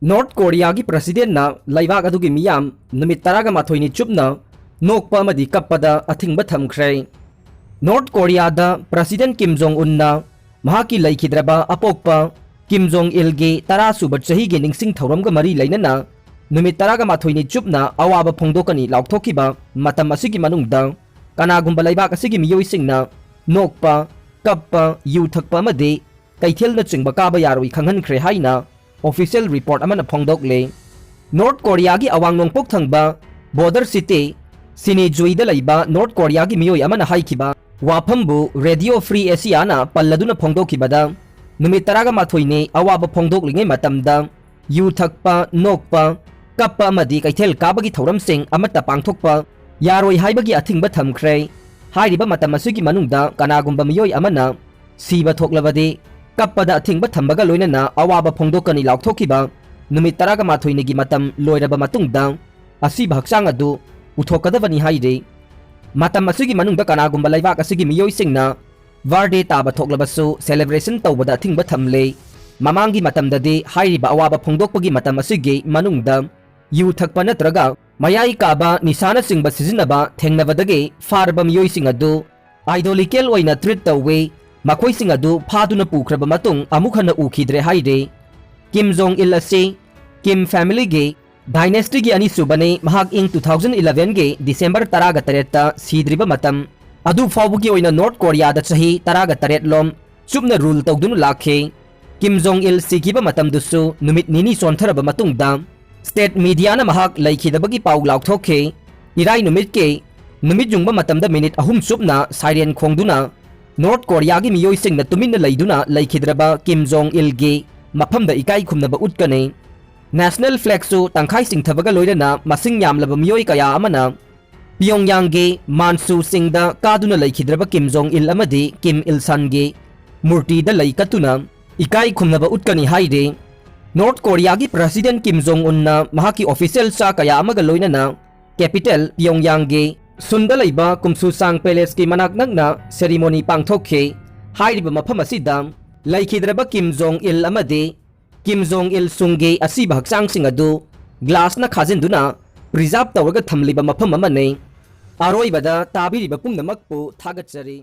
North Korea की president ना लाइबाग अदुगी मियाम नुमित तरागा माथोइनी चुपना नोकपा अमदी कप्पदा अथिंगबा थमख्रे। North Korea दा प्रेसिडेंट किम जोंग उन ना महाकी लैखिद्रबा अपोकपा किम जोंग इल गे 10 सुबा चही गे निंगसिंग थौरमगा मरी लैनना नुमित तरागा माथोइनी चुपना अवाबा फोंदोकनी लाउथोकिबा मतम असिगी मनुंगदा कनागुंबा लाइबाग असिगी मियोइसिंगना नोकपा कप्पा यू थकपा अमदी कैथेलना चिंगबा काबा यारोइ खंगहनख्रे हाइना ऑफिशियल रिपोर्ट अमना फोंदोकले। नॉर्थ कोरिया की अवांग नोंगपोक थंगबा बॉर्डर सिटी सिनेजुइदा लैबा नॉर्थ कोरिया की मियोइ अमना हाइखिबा वाफमबु रेडियो फ्री एशियाना पल्लदुना फोंदोखिबदा नुमित तरागा माथोइने अवाबा फोंदोकलिङै मतमदा यू थकपा नोकपा कप्पा अमदी कैथेल काबगी थौरमसिंग अमता पांगथोकपा यारोइ हाइबगी अथिंगबा थमख्रे। हाइरिबा मतम असिगी मनुंगदा कनागुंबा मियोइ अमना सीबा थोकलबदे कप्पदा अथिंगबा थंबगा लोइनना अवाबा फोंदोकनी लाउथोकिबा नुमित तरागा माथोइनेगी मतम लोइरबा मतुंगदा असिबा हक्चांग अदु उथोकदबनी हाइरे। मतम असिगी मनुंगदा कनागुंबा लाइबाक असिगी मियोइसिंगना बर्थडे ताबा थोकलबसु सेलिब्रेशन तौबदा अथिंगबा थमले। ममांगी मतमददि हाइरिबा अवाबा फोंदोकपगी मतम असिगी मनुंगदा यू थकपा नत्रगा मयाई काबा निशाना सिंगबा सिजिनबा थेंगनबदगे फारबा मियोइसिंग अदु आइडोलिकल ओइना ट्रीट तौवे मखोइसिंग अदु फादुना पुख्रबा मतुंग अमुक हन्ना उखिद्रे हाइरे। किम जोंग इल असे किम फैमिली गे डायनेस्टी की अनिसुबने महाक इंग 2011 गे दिसंबर 13 सीद्रिबा मतम अदु फाउबगी ओइना नॉर्थ कोरिया दा चही 13 लोम चुपना रूल तौदुनु लाखे। किम जोंग इल सिकिबा मतम दुसु नुमित निनी सोंथरबा मतुंगदा स्टेट मीडिया ना महाक लैखिदबगी पाउ लाउथोखे। इराई नुमित के नुमित जुंगबा मतमदा मिनिट अहुम चुपना साइरेन खोंगदुना नॉर्थ कोरिया की मियोइसिंगना तुमिन्ना लैदुना लैखिद्रबा किम जोंग इल गे मफमदा इकाई खुमनबा उटकने। नेशनल फ्लैगसु तंखाई सिंथबगा लोइरना मसिंग यामलबा मियोइ कया अमना पियोंगयांग गे मानसु सिंगदा कादुना लैखिद्रबा किम जोंग इल अमदी किम इल सन गे मूर्तिदा लैकतुना इकाई खुमनबा उटकनी हाइरे। नॉर्थ कोरिया की प्रेसिडेंट किम जोंग उन्ना महाकी ऑफिशियल चा कया अमगा लोइनना कैपिटल पियोंगयांग गे सुंदा लैबा कुमसुसांग पैलेस की मनाक नगना सेरेमोनी पांगथोखे। हाइरिबा मफम असिदा लैखिद्रबा किम जोंग इल अमदी किम जोंग इल सुंगे असिबा हक्चांगसिंग अदु ग्लासना खाजिंदुना प्रिजर्व तौरगा थमलिबा मफम अमने। आरोइबदा ताबिरिबा पुंगनमक्पु थागतचरी।